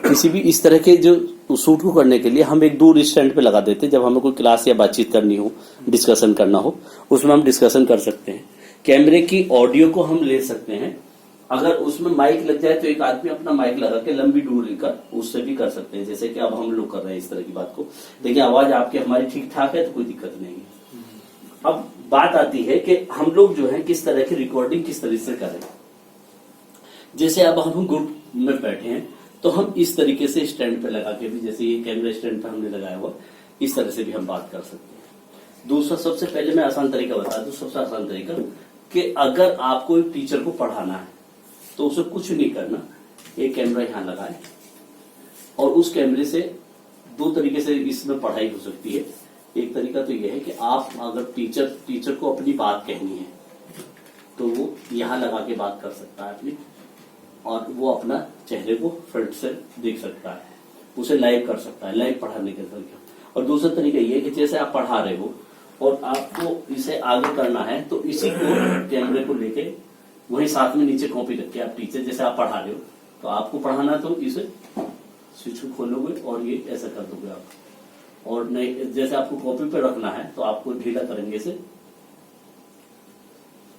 किसी भी इस तरह के जो शूट को करने के लिए हम एक दूर स्टैंड पे लगा देते हैं। जब हमें कोई क्लास या बातचीत करनी हो, डिस्कशन करना हो, उसमें हम डिस्कशन कर सकते हैं। कैमरे की ऑडियो को हम ले सकते हैं। अगर उसमें माइक लग जाए तो एक आदमी अपना माइक लगा के लंबी दूरी का उससे भी कर सकते हैं, जैसे कि अब हम लोग कर रहे हैं इस तरह की बात को। देखिए आवाज आपकी हमारी ठीक ठाक है तो कोई दिक्कत नहीं है। अब बात आती है कि हम लोग जो है किस तरह की रिकॉर्डिंग किस तरह से करें। जैसे अब हम ग्रुप में बैठे हैं तो हम इस तरीके से स्टैंड पे लगा के भी, जैसे ये कैमरा स्टैंड पे हमने लगाया हुआ, इस तरह से भी हम बात कर सकते हैं। दूसरा, सबसे पहले मैं आसान तरीका बता दूं, सबसे आसान तरीका कि अगर आपको एक टीचर को पढ़ाना है तो उसे कुछ नहीं करना, एक कैमरा यहां लगाए और उस कैमरे से दो तरीके से इसमें पढ़ाई हो सकती है। एक तरीका तो यह है कि आप अगर टीचर को अपनी बात कहनी है तो वो यहां लगा के बात कर सकता है अपनी, और वो अपना चेहरे को फ्रंट से देख सकता है, उसे लाइव कर सकता है, लाइव पढ़ाने के तरीका। और दूसरा तरीका ये है कि जैसे आप पढ़ा रहे हो और आपको इसे आगे करना है तो इसी को कैमरे को लेके वही साथ में नीचे कॉपी रख के आप टीचर जैसे आप पढ़ा रहे हो तो आपको पढ़ाना तो इसे स्विच को खोलोगे और ये ऐसा कर दोगे आप, और नहीं जैसे आपको कॉपी पे रखना है तो आपको ढीला करेंगे इसे।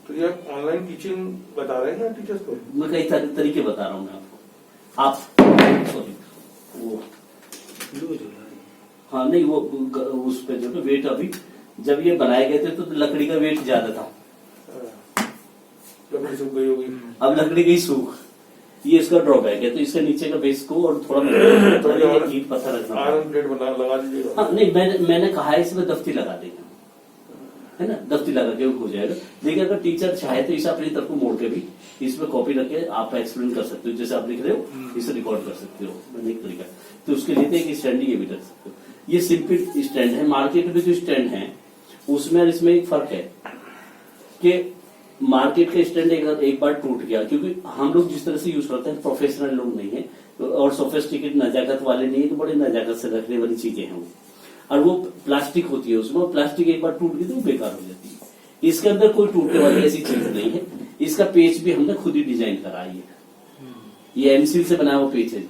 तो ये ऑनलाइन टीचिंग बता रहे हैं ना टीचर्स को? मैं कई तरीके बता रहा हूँ मैं आपको। आप सॉरी वो हाँ नहीं वो उस पे जो वेट अभी जब ये बनाए गए थे तो लकड़ी का वेट ज्यादा था, लकड़ी सूख गई होगी। अब लकड़ी गई सूख, ये इसका ड्रॉबैक है। तो इसके नीचे का बेस को और थोड़ा ईंट पत्थर रखना, आयरन प्लेट बना लगा दीजिएगा। हाँ नहीं मैंने कहा है इसमें दफ्ती लगा देगा, है ना, दफ्ती लगा के हो जाएगा। लेकिन अगर टीचर चाहे तो इसे अपनी तरफ को मोड़ के भी इसमें कॉपी रख के आप एक्सप्लेन कर सकते हो, जैसे आप लिख रहे हो इसे रिकॉर्ड कर सकते हो, मैंने एक तरीका। तो उसके लिए एक स्टैंड ये भी रख सकते हो। ये सिंपल स्टैंड है। मार्केट में जो स्टैंड है उसमें और इसमें एक फर्क है कि मार्केट का स्टैंड एक बार टूट गया, क्योंकि हम लोग जिस तरह से यूज करते हैं प्रोफेशनल लोग नहीं है और सोफिस्टिकेट नजाकत वाले नहीं है, तो बड़े नजाकत से रखने वाली चीजें हैं वो, और वो प्लास्टिक होती है उसमें, प्लास्टिक एक बार टूट गई तो वो बेकार हो जाती है। इसके अंदर कोई टूटने वाली ऐसी चीज नहीं है। इसका पेच भी हमने खुद ही डिजाइन करा है, ये एमसील से बनाया हुआ पेच है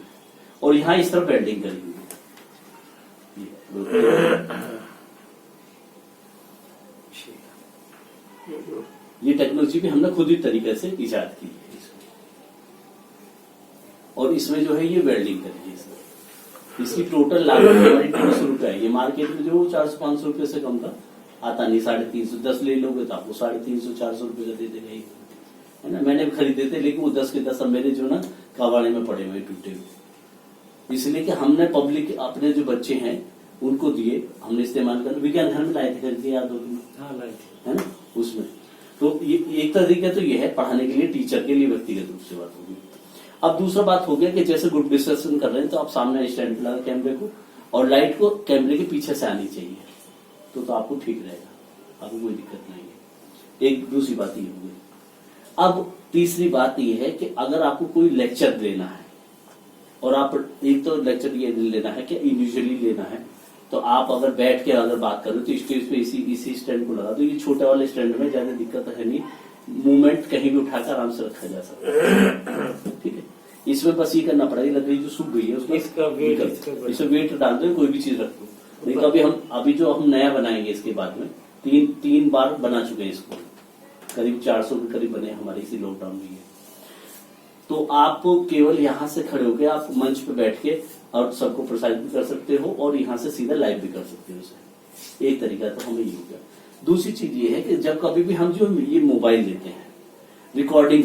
और यहाँ इस तरह बेल्डिंग करी हुई है। ये टेक्नोलॉजी भी हमने खुद ही तरीके से इजाद की है और इसमें जो है ये वेल्डिंग करी है। इसकी टोटल लागत हमारी 300 रुपए है। ये मार्केट में जो 400-500 रुपए से कम का आता नहीं, 350, 10 ले लोगे तो आपको 350-400 रुपए का दे देगा, है ना। मैंने भी खरीदे थे लेकिन वो 10 के 10 मेरे जो ना कबाड़े में पड़े हुए टूटे हुए, इसलिए कि हमने पब्लिक अपने जो बच्चे हैं उनको दिए, हमने इस्तेमाल कर विज्ञान घर में लाए थे, खरीदे याद हो, है ना उसमें। तो ये एक तरीका तो ये है पढ़ाने के लिए, टीचर के लिए व्यक्तिगत रूप से बात होगी। अब दूसरा बात हो गया कि जैसे ग्रुप डिस्कशन कर रहे हैं तो आप सामने स्टैंड लगा कैमरे को और लाइट को कैमरे के पीछे से आनी चाहिए, तो आपको ठीक रहेगा, आपको कोई दिक्कत नहीं है। एक दूसरी बात ये हो गई। अब तीसरी बात ये है कि अगर आपको कोई लेक्चर देना है और आप एक तो लेक्चर ये लेना है कि इंडिविजुअली लेना है, तो आप अगर बैठ के अगर बात करो तो स्टेज पे इसी स्टैंड को लगा दो। ये छोटे वाले स्टैंड में ज्यादा दिक्कत है नहीं, मूवमेंट कहीं भी उठाकर आराम से रखा जा सकता है, ठीक है। इसमें बस ये करना पड़ेगा, लकड़ी जो सूख गई है उसमें इसमें वेट डाल दो, कोई भी चीज रख दो। नहीं तो अभी जो हम नया बनाएंगे इसके बाद में तीन बार बना चुके हैं इसको, करीब 400 के करीब बने हमारे इसी लॉकडाउन में। तो आप केवल यहाँ से खड़े होकर आप मंच पे बैठ के और सबको प्रसारित भी कर सकते हो और यहाँ से सीधा लाइव भी कर सकते हो उसे। एक तरीका तो हमें ये हो गया। दूसरी चीज ये है कि जब कभी भी हम जो ये मोबाइल लेते हैं रिकॉर्डिंग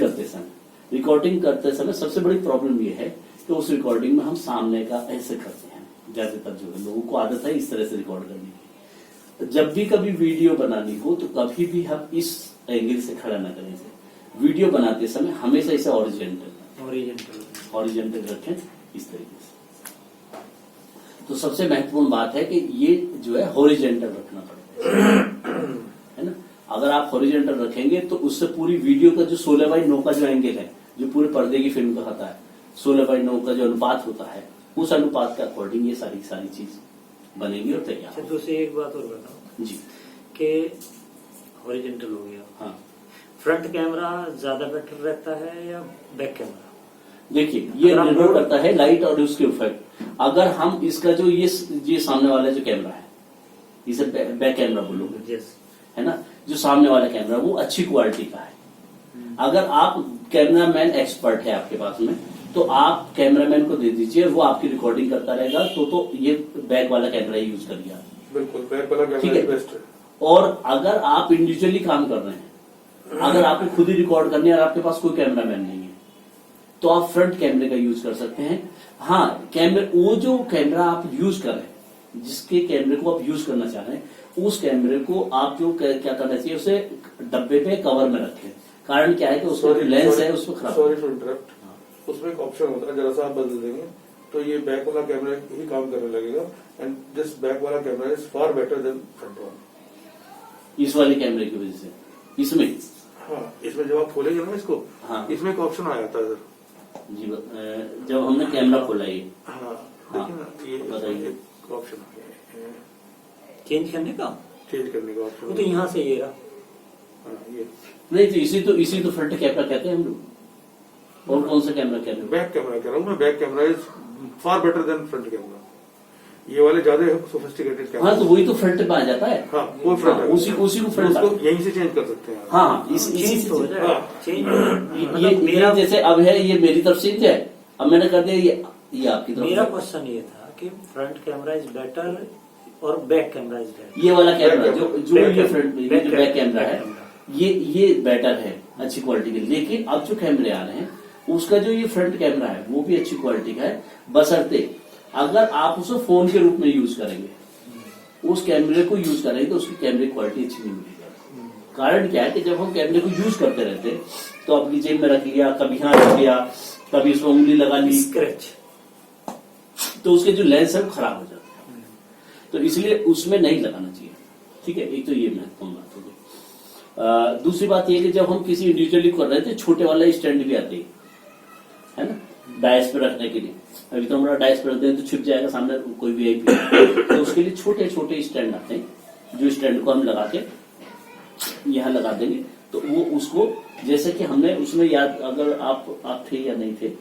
करते समय सबसे बड़ी प्रॉब्लम ये है कि उस रिकॉर्डिंग में हम सामने का ऐसे करते हैं, ज्यादातर जो है लोगों को आदत है इस तरह से रिकॉर्ड करने की। जब भी कभी वीडियो बनानी हो तो कभी भी हम इस एंगल से खड़ा ना करें। वीडियो बनाते समय हमेशा इसे ऑरिजेंटल रखें इस तरीके से। तो सबसे महत्वपूर्ण बात है कि ये जो है हॉरिजेंटल रखना पड़ेगा, है ना। अगर आप हॉरिजेंटल रखेंगे तो उससे पूरी वीडियो का जो 16:9 का जो एंगल है, जो पूरे पर्दे की फिल्म का होता है 16:9 का जो अनुपात होता है, उस अनुपात के अकॉर्डिंग ये सारी चीज बनेगी और तैयार। दूसरी एक बात और बताओ जी कि हॉरिजेंटल हो गया, हाँ, फ्रंट कैमरा ज्यादा बेटर रहता है या बैक कैमरा? देखिए ये अगर आप निर्भर बोल- करता है लाइट और उसके इफेक्ट। अगर हम इसका जो ये सामने वाला जो कैमरा है, इसे बैक कैमरा बोलोगे, यस है ना, जो सामने वाला कैमरा वो अच्छी क्वालिटी का है। अगर आप कैमरामैन एक्सपर्ट है आपके पास में, तो आप कैमरामैन को दे दीजिए, वो आपकी रिकॉर्डिंग करता रहेगा। तो ये बैक वाला कैमरा ही यूज करिए आप। बिल्कुल बैक वाला ठीक कैमरा है। बेस्ट है। और अगर आप इंडिविजुअली काम कर रहे हैं, अगर आपको खुद ही रिकॉर्ड करनी है और आपके पास कोई कैमरामैन नहीं है, तो आप फ्रंट कैमरे का यूज कर सकते हैं। हाँ, कैमरे वो जो कैमरा आप यूज कर रहे हैं, जिसके कैमरे को आप यूज करना चाह रहे हैं, उस कैमरे को आप जो क्या करना चाहिए, उसे डब्बे पे कवर में रखें। कारण क्या है कि उसका जो लेंस है उसको खराब सॉरी टू इंटरप्ट, उसमें एक ऑप्शन होता है, जरा सा आप बदल देंगे तो ये बैक वाला कैमरा ही काम करने लगेगा। एंड दिस बैक वाला camera is far better than front one. इस वाले कैमरे की वजह से। इसमें हाँ, इसमें जब आप खोलेंगे ना इसको, हाँ। इसमें एक ऑप्शन आ जाता है सर। जी, जब हमने कैमरा खोला ये, हाँ, देखिए ना, ये बताइए। एक ऑप्शन आ गया है, चेंज करने का, चेंज करने का वो ऑप्शन। तो यहाँ से ये रहा। हाँ, ये नहीं तो इसी तो फ्रंट कैमरा कहते हैं हम लोग। और कौन सा कैमरा कहते हैं? बैक कैमरा कह रहा हूँ मैं, back camera is far better than front camera. ये वाले ज्यादा सोफिस्टिकेटेड कैमरा। हाँ, तो वही तो फ्रंट पे आ जाता है। हाँ, वो फ्रंट हाँ, है। उसी को फ्रंट उसको यहीं से चेंज कर सकते हैं। हाँ, इसी चेंज से तो हो जाएगा। हाँ। चेंज ये मतलब मेरा जैसे अब है, ये मेरी तरफ से है, अब मैंने कर दिया ये आपकी तरफ मेरा से। क्वेश्चन ये था कि फ्रंट कैमरा इज बेटर और बैक कैमरा इज बेटर। ये वाला कैमरा बैक जो कैमरा। जो बैक ये कैमरा। फ्रंट, ये बैक जो बैक कैमरा। कैमरा है, बैक कैमरा। ये बेटर है अच्छी क्वालिटी के। लेकिन अब जो कैमरे आ रहे हैं, उसका जो ये फ्रंट कैमरा है वो भी अच्छी क्वालिटी का है, बशर्ते अगर आप उसे फोन के रूप में यूज करेंगे, उस कैमरे को यूज करेंगे तो उसकी कैमरे क्वालिटी अच्छी नहीं मिलेगी। कारण क्या है कि जब हम कैमरे को यूज करते रहते हैं, तो अपनी जेब में रख लिया, कभी यहाँ रख लिया, कभी उसमें उंगली लगा ली, स्क्रैच, तो उसके जो लेंस है वो खराब हो जाते हैं। तो इसलिए उसमें नहीं लगाना चाहिए। ठीक है, एक तो ये महत्वपूर्ण बात होगी। दूसरी बात ये कि जब हम किसी इंडिविजुअली कर रहे थे, छोटे वाला स्टैंड भी आते हैं, है ना, डायस पे रखने के लिए। अभी तो हमारा डायस पे रखते हैं तो छिप जाएगा सामने कोई VIP, तो उसके लिए छोटे छोटे स्टैंड आते हैं, जो स्टैंड को हम लगा के यहाँ लगा देंगे, तो वो उसको, जैसे कि हमने उसमें याद, अगर आप थे या नहीं थे,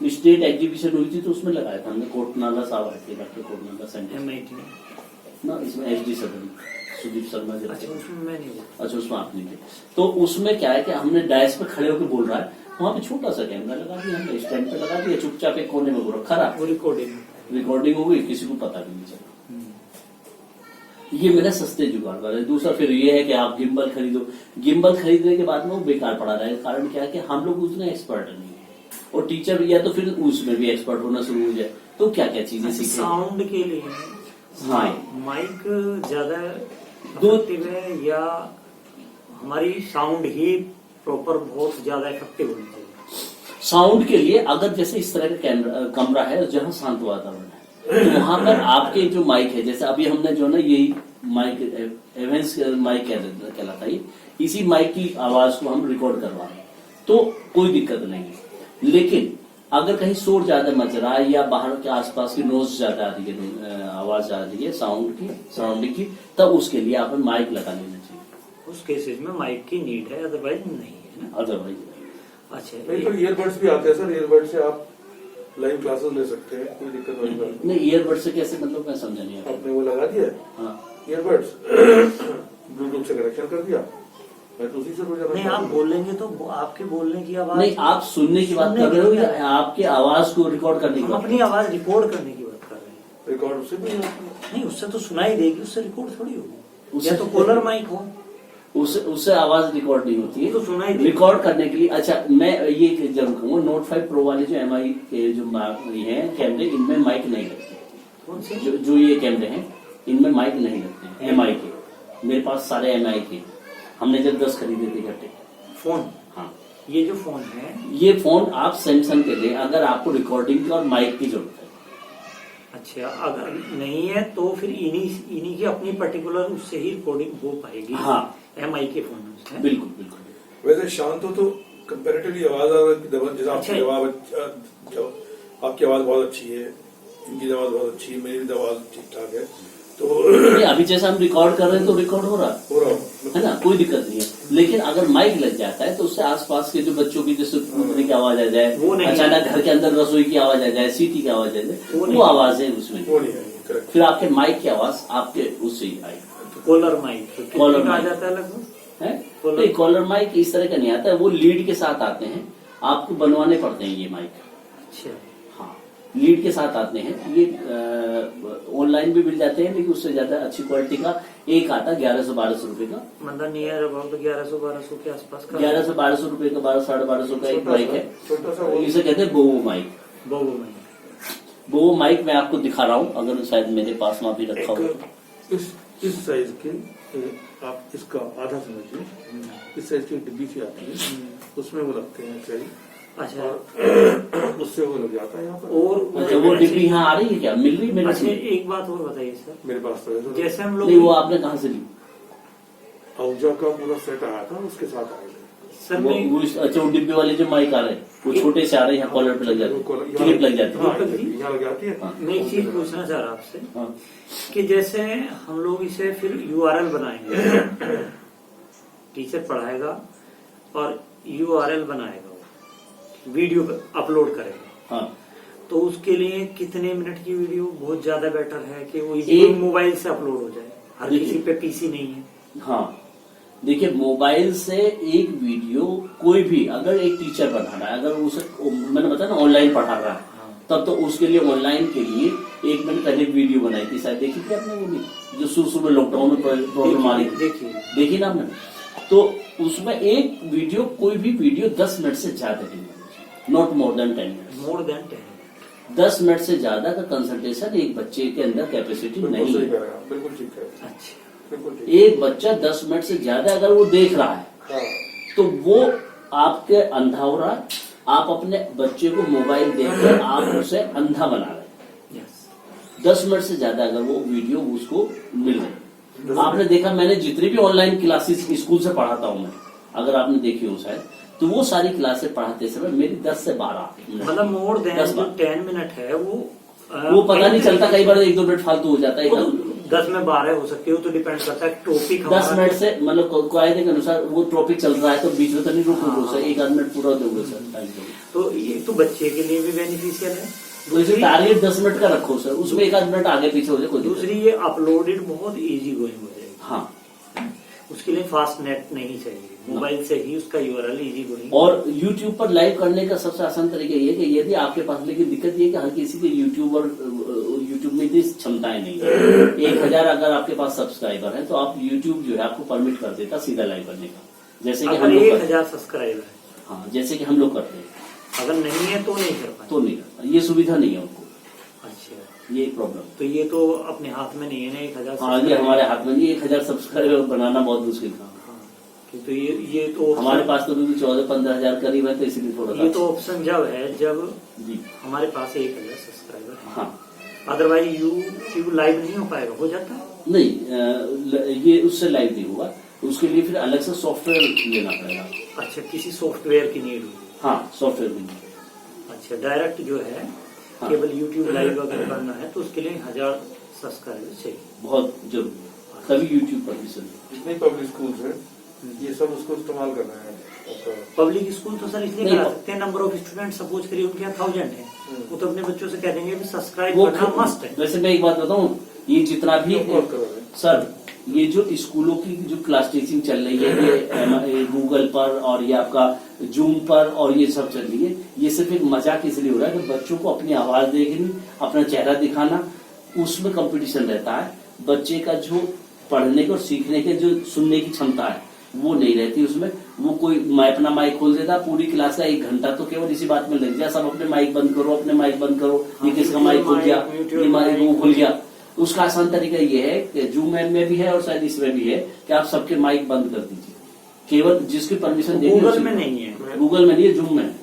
स्टेट एग्जीबिशन हुई थी तो उसमें लगाया था हमने, कोटनाला साहब आए थे, डॉक्टर कोटनाला सेंटर MIT में। ना, इसमें HD सदन, सुदीप शर्मा जी। अच्छा, उसमें मैं नहीं जानता। अच्छा, उसमें आप नहीं थे। तो उसमें क्या है कि हमने डायस पे खड़े होकर बोल रहा है, वहां पे छोटा सा कैमरा लगा दिया, हमने स्टैंड पे लगा दिया, चुपचाप एक कोने में वो रखा रहा, वो रिकॉर्डिंग। रिकॉर्डिंग हो गई, किसी को पता भी नहीं चला। ये मेरा सस्ते जुगाड़ वाला है। दूसरा फिर ये है कि आप गिम्बल खरीदो, गिम्बल खरीदने के बाद में वो बेकार पड़ा रहेगा। कारण क्या है कि हम लोग उतने एक्सपर्ट नहीं है, और टीचर या तो फिर उसमें भी एक्सपर्ट होना शुरू हो जाए, तो क्या क्या चीजें सीखें। साउंड के लिए हाँ, माइक ज्यादा दो- इफेक्टिव है, या हमारी साउंड ही प्रॉपर बहुत ज्यादा इफेक्टिव होनी चाहिए? साउंड के लिए अगर जैसे इस तरह का कमरा है जहाँ शांत वातावरण है, तो वहां पर आपके जो माइक है, जैसे अभी हमने जो ना यही माइक एवेंस माइक कहलाता है, इसी माइक की आवाज को हम रिकॉर्ड करवा रहे हैं, तो कोई दिक्कत नहीं है। लेकिन अगर कहीं शोर ज्यादा मच रहा है या बाहर के आसपास की नोज ज्यादा आ रही है, आवाज आ रही है साउंड की, सराउंडिंग की, तब उसके लिए आप माइक लगा लेना चाहिए। उस केसेस में माइक की नीड है, अदरवाइज नहीं है ना। अदरवाइज अच्छा, नहीं तो ईयरबड्स भी आते हैं सर, ईयरबड से आप लाइव क्लासेस ले सकते हैं, कोई दिक्कत वाली बात नहीं। नहीं, ईयरबड से कैसे, मतलब मैं समझा नहीं आपको। आपने वो लगा दिया हाँ, ईयरबड्स, ब्लूटूथ से कनेक्शन कर दिया, मैं तो उसी से हो नहीं आप बोलेंगे तो आपके बोलने की आवाज, नहीं, आप सुनने की बात कर रहे हो या आपकी आवाज को रिकॉर्ड करने की हम बात? अपनी आवाज रिकॉर्ड करने की बात कर रहे हैं। रिकॉर्ड उससे भी नहीं, उससे तो सुनाई देगी, उससे रिकॉर्ड थोड़ी होगी। उससे- या तो कॉलर माइक हो, उससे आवाज रिकॉर्ड नहीं होती है, तो सुनाई देगी। रिकॉर्ड करने के लिए। अच्छा, मैं ये जरूर कहूँगा, Note 5 Pro वाले जो MI के जो ये हैं कैमरे, इनमें माइक नहीं लगते। कौन से? जो ये कैमरे हैं, इनमें माइक नहीं लगते हैं, MI के। मेरे पास सारे MI के, हमने जब 10 खरीदे थे इकट्ठे। फोन, हाँ, ये जो फोन है, ये फोन आप सैमसंग के लें अगर आपको रिकॉर्डिंग और माइक की जरूरत है। अच्छा, अगर नहीं है तो फिर इन्हीं की अपनी पर्टिकुलर उससे ही रिकॉर्डिंग हो पाएगी। हाँ, MI के फोन से। बिल्कुल बिल्कुल। वैसे शांत हो तो कंपेरेटिवली आवाज जैसे आपकी आवाज, आपकी आवाज बहुत अच्छी है, इनकी आवाज बहुत अच्छी है, मेरी आवाज ठीक ठाक है, तो नहीं, अभी जैसा हम रिकॉर्ड कर रहे हैं तो रिकॉर्ड हो रहा हो रहा है ना, कोई दिक्कत नहीं है। लेकिन अगर माइक लग जाता है तो उससे आसपास के जो बच्चों की जैसे कूदने की आवाज आ जाए, वो नहीं। अचानक घर के अंदर रसोई की आवाज आ जाए, सीटी की आवाज आ जाए, वो आवाजें उसमें वो नहीं आएगी, करेक्ट। फिर आपके माइक की आवाज आपके उससे ही आएगी। कॉलर माइक तो कॉलर कितने का आ माइक। जाता है लगभग? है कॉलर- नहीं, कॉलर माइक इस तरह का नहीं आता है, वो लीड के साथ आते हैं, आपको बनवाने पड़ते हैं ये माइक। अच्छा, हाँ, लीड के साथ आते हैं ये, ऑनलाइन भी मिल जाते हैं, लेकिन उससे ज्यादा अच्छी क्वालिटी का एक आता है 1100-1200 रुपए का। मतलब नियर अबाउट 1100-1200 के आसपास का 1100 से 1200 रुपए का, 1200-1250 का एक छोटा माइक सा- है। छोटा सा वो- इसे कहते हैं बोवो माइक। बोबो माइक। बोवो माइक मैं आपको दिखा रहा हूँ, अगर शायद मेरे पास वहां भी रखा हो। इस साइज के आप इसका आधा समझिए, इस साइज की डिब्बी सी आती है, उसमें वो लगते हैं सही, अच्छा, और उससे वो लग जाता है यहाँ पर। और अच्छा, वो डिब्बी यहाँ आ रही है क्या? मिल रही है मेरे अच्छा, से? एक बात और बताइए सर, मेरे पास तो है। जैसे हम नहीं, वो लोग आपने कहाँ से ली? औजा का पूरा सेट आया था, उसके साथ आए थे। सर वो मैं अच्छा, वो डिब्बे वाले जो माइक आ रहे हैं वो छोटे से आ रहे हैं, यहाँ कॉलर पे लग जाते हैं, क्लिप लग जाती हाँ, है। यहाँ लग जाती है। हाँ। मैं एक चीज पूछना चाह रहा आपसे हाँ। कि जैसे हम लोग इसे फिर URL बनाएंगे, टीचर पढ़ाएगा और URL बनाएगा, वो वीडियो अपलोड करेगा, हाँ, तो उसके लिए कितने मिनट की वीडियो बहुत ज्यादा बेटर है कि वो एक- मोबाइल से अपलोड हो जाए? हर देखिए। किसी पे पीसी नहीं है। हाँ, देखिए, मोबाइल से एक वीडियो कोई भी अगर एक टीचर बना रहा है, अगर उसे मैंने बताया ना ऑनलाइन पढ़ा रहा है, तब तो उसके लिए ऑनलाइन के लिए 1 मिनट पहले वीडियो बनाई थी, शायद देखी थी आपने वो भी, जो शुरू में लॉकडाउन में प्रॉब्लम आ रही थी, देखिए, देखी ना आपने? तो उसमें एक वीडियो, कोई भी वीडियो 10 मिनट से ज्यादा नहीं होनी, not more than 10 minute. More than 10। 10 minute से ज्यादा का कंसंट्रेशन एक बच्चे के अंदर कैपेसिटी बिल्कुल नहीं सही है। कह रहे हैं आप, बिल्कुल ठीक है, अच्छा, बिल्कुल ठीक। एक बच्चा 10 मिनट से ज्यादा अगर वो देख रहा है हाँ, तो वो आपके अंधा हो रहा है। आप अपने बच्चे को मोबाइल देकर आप उसे अंधा बना रहे हैं। यस, 10 मिनट से ज्यादा अगर वो वीडियो उसको मिल रही, आपने देखा, मैंने जितनी भी ऑनलाइन क्लासेस स्कूल से पढ़ाता हूं मैं, अगर आपने देखी हो शायद, तो वो सारी क्लासेस पढ़ाते समय मेरी 10 से 12 मिनट, मतलब मोर देन 10 जो 10 मिनट है वो पता नहीं चलता, कई बार 1-2 मिनट फालतू हो जाता है। वो तो 10 में 12 हो सकती है, वो तो डिपेंड करता है टॉपिक 10 मिनट से मतलब कायदे के अनुसार वो टॉपिक चल रहा है तो बीच में तो नहीं रोकोगे सर, 1 आध मिनट पूरा दोगे सर टाइम दोगे। तो ये तो बच्चे के लिए भी बेनिफिशियल है। तो इसे टारगेट 10 मिनट का रखो सर, उसमें 1 आध मिनट आगे पीछे हो जाए कोई दिक्कत दूसरी ये अपलोडेड बहुत इजी गोइंग हो जाएगी। हाँ, उसके लिए फास्ट नेट नहीं चाहिए, मोबाइल से ही उसका URL इजी गोइंग। और YouTube पर लाइव करने का सबसे आसान तरीका ये है कि यदि आपके पास, लेकिन दिक्कत ये है कि हर किसी के यूट्यूब में इतनी क्षमताएं नहीं है। 1000 अगर आपके पास सब्सक्राइबर है तो आप YouTube जो है आपको परमिट कर देता सीधा लाइव करने का, जैसे कि हम अगर लोग 1000 सब्सक्राइबर है, हाँ, जैसे कि हम लोग करते हैं, अगर नहीं है तो नहीं कर पाए। तो नहीं करता, ये सुविधा नहीं है उनको, अच्छा, ये प्रॉब्लम। तो ये तो अपने हाथ में नहीं है ना 1000। हाँ, ये हमारे हाथ में नहीं, 1000 सब्सक्राइबर बनाना बहुत मुश्किल था। तो ये तो हमारे पास तो 14-15 हजार करीब है, तो इसलिए थोड़ा ये सा तो ऑप्शन जब है जब जी। हमारे पास 1000 सब्सक्राइबर है। हाँ, अदरवाइज यूट्यूब लाइव नहीं हो पाएगा, हो जाता है। नहीं, ये उससे लाइव नहीं होगा, उसके लिए फिर अलग से सॉफ्टवेयर लेना पड़ेगा। अच्छा, किसी सॉफ्टवेयर की नीड होगी। हाँ, सॉफ्टवेयर भी नहीं। अच्छा, डायरेक्ट जो है हाँ। केवल यूट्यूब लाइव अगर करना है तो उसके लिए 1000 सब्सक्राइबर चाहिए। बहुत जरूरी है, तभी यूट्यूब पर भी चलेगा। जितने पब्लिक स्कूल्स हैं ये सब उसको इस्तेमाल कर रहे हैं। पब्लिक स्कूल तो सर इसलिए नहीं, करा सकते हैं, नंबर ऑफ स्टूडेंट सपोज करिए उनके यहाँ 1000 है, वो तो अपने बच्चों से कह देंगे कि सब्सक्राइब वो करना मस्ट है। वैसे मैं एक बात बताऊं, ये जितना भी बहुत करो रहे हैं। सर, ये जो स्कूलों की जो क्लास टीचिंग चल रही है, ये गूगल पर और ये आपका जूम पर और ये सब चल रही है, ये सिर्फ एक मजाक इसलिए हो रहा है कि बच्चों को अपनी आवाज देखनी, अपना चेहरा दिखाना, उसमें कंपटीशन रहता है। बच्चे का जो पढ़ने के और सीखने के जो सुनने की क्षमता है वो नहीं रहती उसमें। वो कोई अपना माइक खोल देता, पूरी क्लास का 1 घंटा तो केवल इसी बात में लग जाए, सब अपने माइक बंद करो, अपने माइक बंद करो, ये किसका माइक खुल गया, ये माइक वो खुल गया। उसका आसान तरीका ये है कि जूम में भी है और शायद इसमें भी है कि आप सबके माइक बंद कर दीजिए, केवल जिसकी परमिशन देनी है गूगल उसी में को। नहीं है, गूगल में नहीं है, जूम में है।